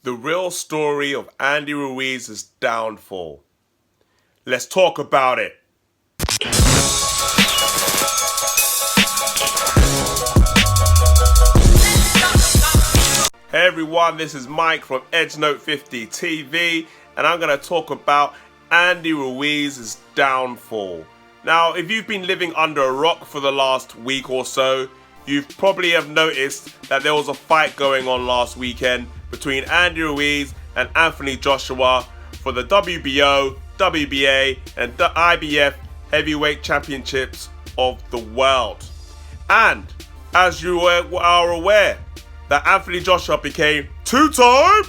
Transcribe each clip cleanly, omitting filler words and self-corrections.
the real story of Andy Ruiz's downfall. Let's talk about it. Hey everyone, this is Mike from EdgeNote50 TV, and I'm going to talk about Andy Ruiz's downfall. Now, if you've been living under a rock for the last week or so, you probably have noticed that there was a fight going on last weekend between Andy Ruiz and Anthony Joshua for the WBO, WBA and the IBF heavyweight championships of the world. And as you are aware, that Anthony Joshua became two-time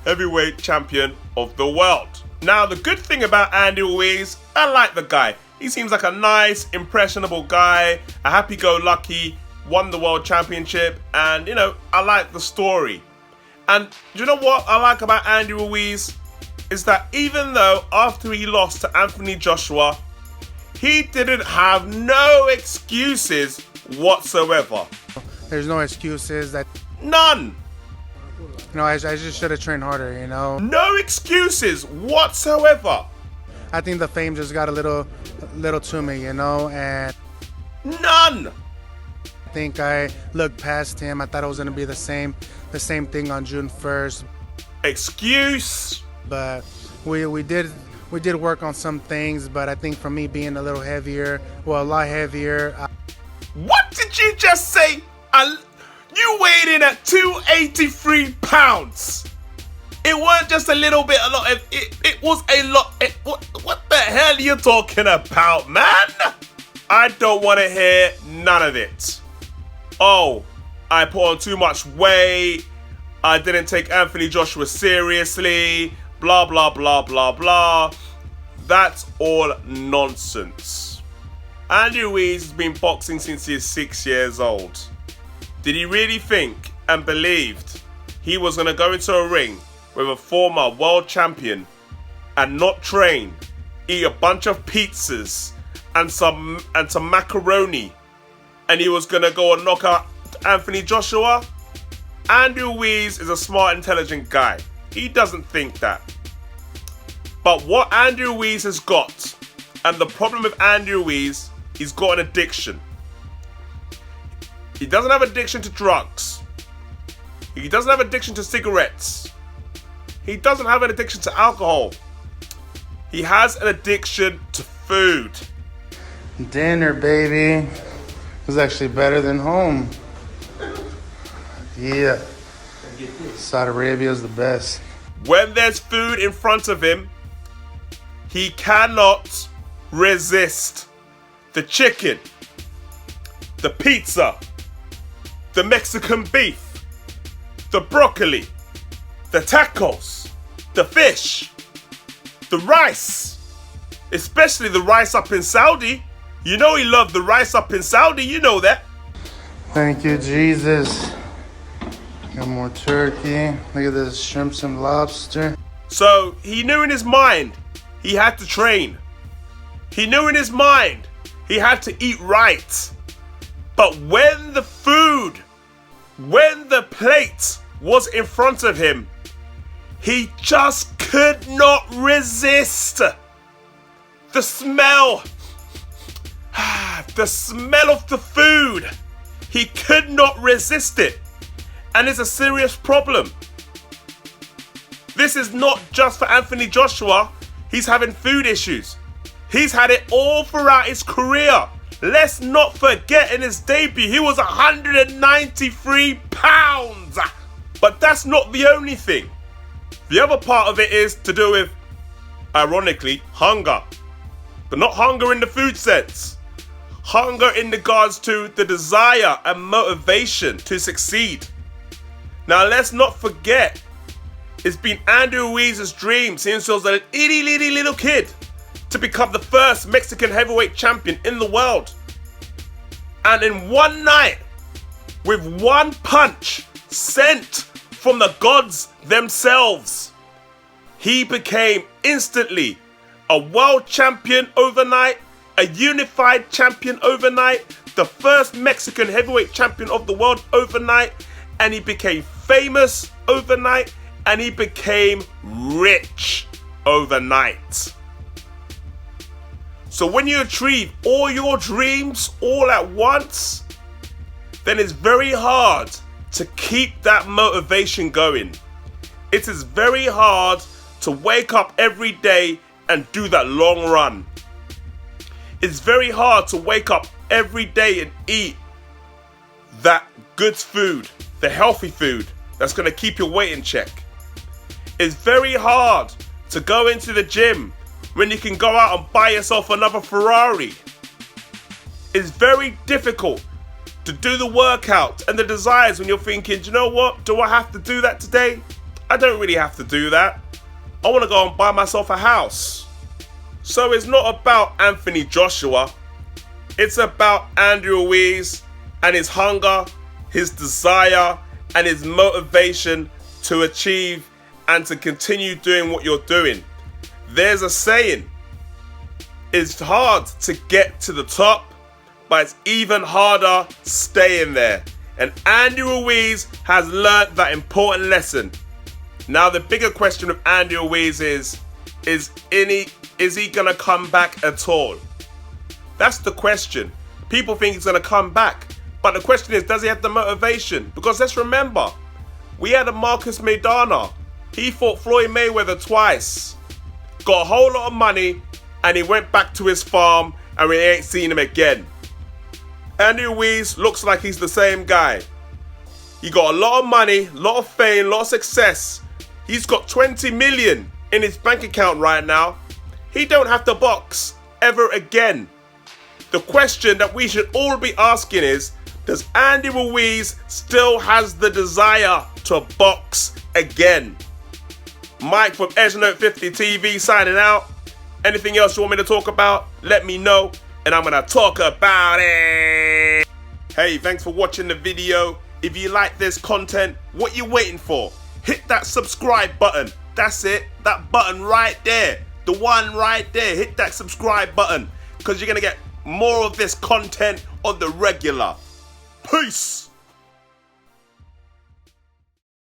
heavyweight champion of the world. Now, the good thing about Andy Ruiz, I like the guy. He seems like a nice, impressionable guy, a happy-go-lucky, won the world championship, and, I like the story. And do you know what I like about Andy Ruiz? Is that even though after he lost to Anthony Joshua, he didn't have no excuses whatsoever. There's no excuses. None. I just should have trained harder, No excuses whatsoever. I think the fame just got a little to me, and none. I think I looked past him. I thought it was gonna be the same thing on June 1st. Excuse. But we did work on some things, but I think for me being a little heavier, a lot heavier. What did you just say? You weighed in at 283 pounds. It weren't just a little bit, a lot. It was a lot. What the hell are you talking about, man? I don't want to hear none of it. Oh, I put on too much weight. I didn't take Anthony Joshua seriously. Blah, blah, blah, blah, blah. That's all nonsense. Andy Ruiz has been boxing since he is 6 years old. Did he really think and believed he was going to go into a ring with a former world champion and not train, eat a bunch of pizzas and some macaroni, and he was going to go and knock out Anthony Joshua? Andy Ruiz is a smart, intelligent guy. He doesn't think that. But what Andy Ruiz has got, and the problem with Andy Ruiz, he's got an addiction. He doesn't have addiction to drugs. He doesn't have addiction to cigarettes. He doesn't have an addiction to alcohol. He has an addiction to food. Dinner, baby. It was actually better than home. Yeah. Saudi Arabia is the best. When there's food in front of him, he cannot resist. The chicken, the pizza, the Mexican beef, the broccoli, the tacos, the fish, the rice, especially the rice up in Saudi. You know he loved the rice up in Saudi, you know that. Thank you, Jesus. Got more turkey. Look at this shrimps and lobster. So he knew in his mind he had to train. He knew in his mind he had to eat right. But when the plate was in front of him, he just could not resist. The smell of the food, he could not resist it. And it's a serious problem. This is not just for Anthony Joshua. He's having food issues. He's had it all throughout his career. Let's not forget, in his debut, he was 193 pounds. But that's not the only thing. The other part of it is to do with, ironically, hunger. But not hunger in the food sense. Hunger in regards to the desire and motivation to succeed. Now, let's not forget, it's been Andy Ruiz's dream since he was an itty little kid to become the first Mexican heavyweight champion in the world. And in one night, with one punch sent from the gods themselves, he became instantly a world champion overnight, a unified champion overnight, the first Mexican heavyweight champion of the world overnight, and he became famous overnight and he became rich overnight. So when you achieve all your dreams all at once, then it's very hard to keep that motivation going. It is very hard to wake up every day and do that long run. It's very hard to wake up every day and eat that good food, the healthy food that's going to keep your weight in check. It's very hard to go into the gym when you can go out and buy yourself another Ferrari. It's very difficult to do the workout and the desires when you're thinking, do you know what? Do I have to do that today? I don't really have to do that. I want to go and buy myself a house. So it's not about Anthony Joshua. It's about Andrew Ruiz and his hunger, his desire, and his motivation to achieve and to continue doing what you're doing. There's a saying, it's hard to get to the top, but it's even harder staying there. And Andy Ruiz has learnt that important lesson. Now the bigger question of Andy Ruiz is he going to come back at all? That's the question. People think he's going to come back. But the question is, does he have the motivation? Because let's remember, we had a Marcus Maidana. He fought Floyd Mayweather twice. Got a whole lot of money, and he went back to his farm, and we ain't seen him again. Andy Ruiz looks like he's the same guy. He got a lot of money, a lot of fame, a lot of success. He's got 20 million in his bank account right now. He don't have to box ever again. The question that we should all be asking is, does Andy Ruiz still has the desire to box again? Mike from EdgeNote 50 TV signing out. Anything else you want me to talk about? Let me know, and I'm going to talk about it. Hey, thanks for watching the video. If you like this content, what you waiting for? Hit that subscribe button. That's it. That button right there. The one right there. Hit that subscribe button, because you're going to get more of this content on the regular. Peace.